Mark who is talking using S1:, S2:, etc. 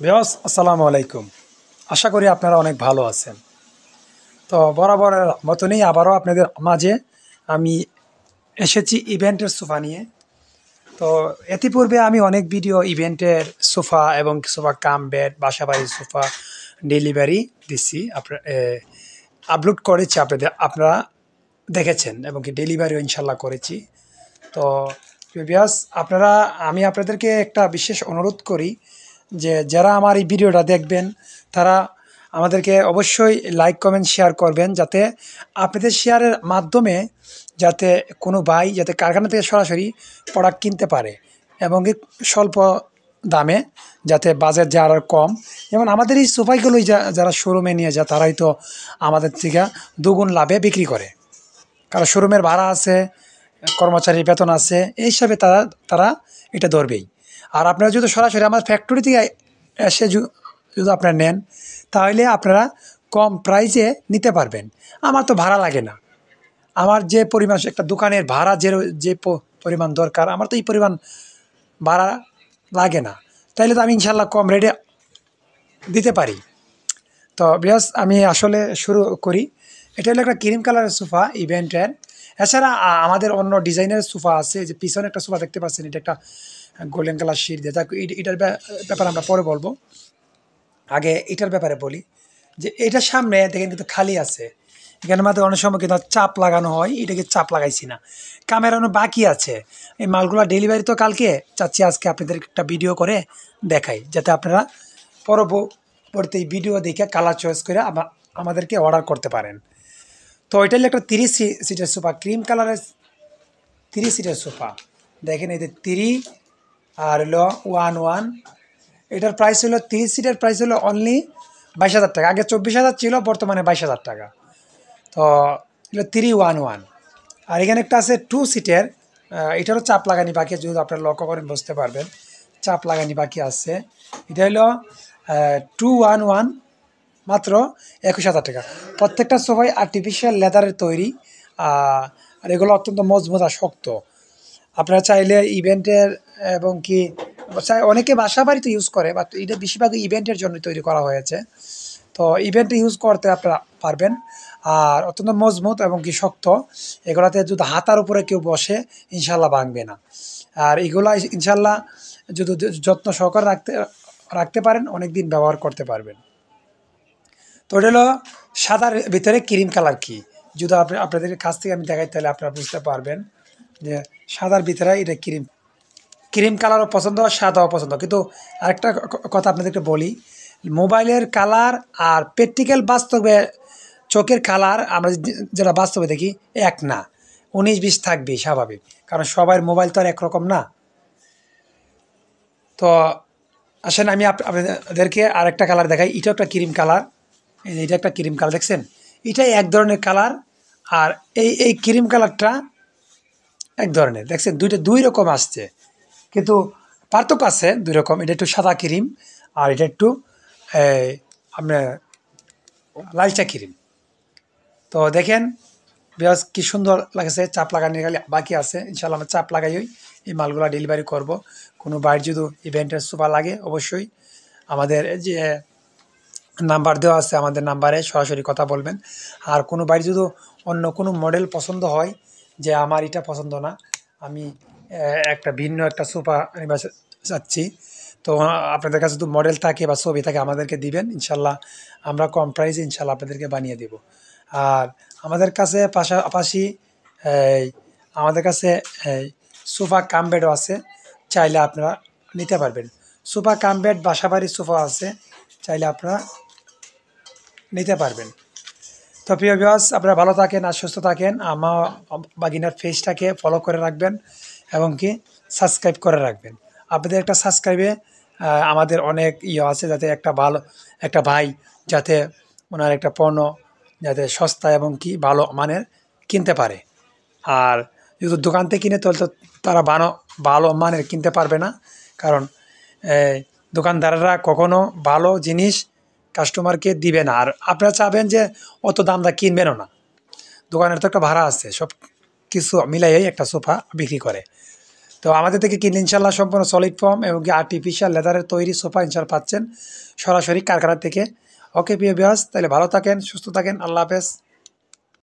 S1: Viewers আসসালামু আলাইকুম। আশা করি আপনারা অনেক ভালো আছেন। তো বরাবরের মতনই আবারও আপনাদের মাঝে আমি এসেছি ইভেন্টের সোফা নিয়ে। তো ইতিপূর্বে আমি অনেক ভিডিও ইভেন্টের সোফা এবং সোফা কাম বেড বাসাবাড়ির সোফা ডেলিভারি দিচ্ছি, আপলোড করেছি, আপনারা দেখেছেন এবং কি ডেলিভারিও ইনশাল্লাহ করেছি। তো ভিউয়ার্স আমি আপনাদেরকে একটা বিশেষ অনুরোধ করি যে যারা আমার এই ভিডিওটা দেখবেন তারা আমাদেরকে অবশ্যই লাইক কমেন্ট শেয়ার করবেন, যাতে আপনাদের শেয়ারের মাধ্যমে যাতে কোনো ভাই যাতে কারখানা থেকে সরাসরি প্রোডাক্ট কিনতে পারে এবং কি স্বল্প দামে, যাতে বাজার যারা কম। যেমন আমাদের এই সোফাইগুলোই যারা শোরুমে নিয়ে যায় তারাই তো আমাদের থেকে দুগুণ লাভে বিক্রি করে, কারণ শোরুমের ভাড়া আছে, কর্মচারীর বেতন আছে, এই হিসাবে তারা তারা এটা ধরবেই। আর আপনারা যদি সরাসরি আমার ফ্যাক্টরি থেকে এসে যদি আপনারা নেন তাহলে আপনারা কম প্রাইসে নিতে পারবেন। আমার তো ভাড়া লাগে না, আমার যে পরিমাণ একটা দোকানের ভাড়া যে পরিমাণ দরকার আমার তো এই পরিমাণ ভাড়া লাগে না, তাইলে তো আমি ইনশাল্লাহ কম রেটে দিতে পারি। তো বিয়াস আমি আসলে শুরু করি। এটা হলো একটা ক্রিম কালারের সোফা ইভেন্টের। এছাড়া আমাদের অন্য ডিজাইনের সোফা আছে, যে পিছনে একটা সোফা দেখতে পাচ্ছেন, এটা একটা গোল্ডেন কালার শিট দিয়ে, এটার ব্যাপারে আমরা পরে বলবো। আগে এটার ব্যাপারে বলি যে এটার সামনে দেখেন কিন্তু খালি আছে, এখানে মাত্র অনেক সময় কিন্তু চাপ লাগানো হয়, এটাকে চাপ লাগাইছি না, ক্যামেরানো বাকি আছে। এই মালগুলো ডেলিভারি তো কালকে, চাচ্ছি আজকে আপনাদের একটা ভিডিও করে দেখাই, যাতে আপনারা পরবর্তী ভিডিও দেখে কালার চয়েস করে আমাদেরকে অর্ডার করতে পারেন। তো এটা হলো একটা 30 সিটের সোফা, ক্রিম কালারের 30 সিটের সোফা। দেখেন এই যে 3 আর হলো 1 এটার প্রাইস হলো 30 সিটের প্রাইস হলো অনলি 22,000 টাকা। আগে 24,000 ছিল, বর্তমানে 22,000 টাকা। তো এগুলো 311। আর এখানে একটা আছে 2 সিটের, এটারও চাপ লাগানি বাকি, যদি আপনারা লক্ষ্য করেন বুঝতে পারবেন চাপ লাগানি বাকি আছে। এটা হলো 211, মাত্র 21,000 টাকা। প্রত্যেকটা সোফাই আর্টিফিশিয়াল লেদারের তৈরি, আর এগুলো অত্যন্ত মজবুত আর শক্ত। আপনারা চাইলে ইভেন্টের এবং কি অনেকে বাসা বাড়িতে ইউজ করে, বাট এটা বেশিরভাগ ইভেন্টের জন্য তৈরি করা হয়েছে। তো ইভেন্টে ইউজ করতে আপনারা পারবেন, আর অত্যন্ত মজবুত এবং কি শক্ত। এগুলাতে যদি হাতার উপরে কেউ বসে ইনশাল্লাহ ভাঙবে না। আর এগুলা ইনশাল্লাহ যদি যত্ন সহকারে রাখতে পারেন অনেক দিন ব্যবহার করতে পারবেন। তো ওটা হলো সাদার ভিতরে ক্রিম কালার, কি যদি আপনাদের কাছ থেকে আমি দেখাই তাহলে আপনারা বুঝতে পারবেন যে সাদার ভিতরে এটা ক্রিম কালারও পছন্দ, সাদাও পছন্দ। কিন্তু আরেকটা কথা আপনাদেরকে বলি, মোবাইলের কালার আর প্র্যাকটিক্যাল বাস্তবে চোখের কালার আমরা যেটা বাস্তবে দেখি এক না, 19-20 থাকবে স্বাভাবিক, কারণ সবার মোবাইল তো আর একরকম না। তো আসেন আমি আপনাদেরকে আরেকটা কালার দেখাই। এটা একটা ক্রিম কালার, এটা একটা ক্রিম কালার, দেখছেন এটাই এক ধরনের কালার, আর এই ক্রিম কালারটা এক ধরনের, দেখছেন দুইটা দুই রকম আসছে, কিন্তু পার্থক্য আছে দুই রকম। এটা একটু সাদা ক্রিম আর এটা একটু আপনার লালচা ক্রিম। তো দেখেন বেশ কি সুন্দর লাগছে। চাপ লাগানো বাকি আছে, ইনশাল্লাহ আমরা চাপ লাগাই এই মালগুলো ডেলিভারি করব। কোনো বাইরে যদি ইভেন্টের সোফা লাগে অবশ্যই আমাদের যে নাম্বার দেওয়া আছে, আমাদের নাম্বারে সরাসরি কথা বলবেন। আর কোনো বাইরে যদি অন্য কোনো মডেল পছন্দ হয়, যে আমার এটা পছন্দ না, আমি একটা ভিন্ন একটা সোফা নিতে চাচ্ছি, তো আপনাদের কাছে যদি মডেল থাকে বা ছবি থাকে আমাদেরকে দিবেন, ইনশাল্লাহ আমরা কম প্রাইসে ইনশাল্লাহ আপনাদেরকে বানিয়ে দেব। আর আমাদের কাছে পাশাপাশি এই আমাদের কাছে এই সোফা কাম বেডও আছে, চাইলে আপনারা নিতে পারবেন। সোফা কাম বেড বাসাবাড়ির সোফা আছে, চাইলে আপনারা নিতে পারবেন। তো প্রিয় ভিউয়ার্স, আপনারা ভালো থাকেন আর সুস্থ থাকেন। আমার বাগিনার পেজটাকে ফলো করে রাখবেন এবং কি সাবস্ক্রাইব করে রাখবেন। আপনাদের একটা সাবস্ক্রাইবে আমাদের অনেক আছে, যাতে একটা ভাই যাতে ওনার একটা পণ্য যাতে সস্তা এবং কি ভালো মানের কিনতে পারে। আর যদি দোকান থেকে কিনে তাহলে তো তারা ভালো মানের কিনতে পারবে না, কারণ দোকানদাররা কখনো ভালো জিনিস কাস্টমারকে দিবে না। আর আপনারা চাবেন যে অত দামটা কিনবেনও না, দোকানের তো একটা ভাড়া আছে, সব কিছু মিলাইয়াই একটা সোফা বিক্রি করে। তো আমাদের থেকে কিনলে ইনশাল্লাহ সম্পূর্ণ সলিড ফর্ম এবং কি আর্টিফিশিয়াল লেদারের তৈরি সোফা ইনশাল্লাহ পাচ্ছেন সরাসরি কারখানা থেকে। ওকে প্রিয় ভিউয়ার্স, তাহলে ভালো থাকেন, সুস্থ থাকেন, আল্লাহ হাফেজ।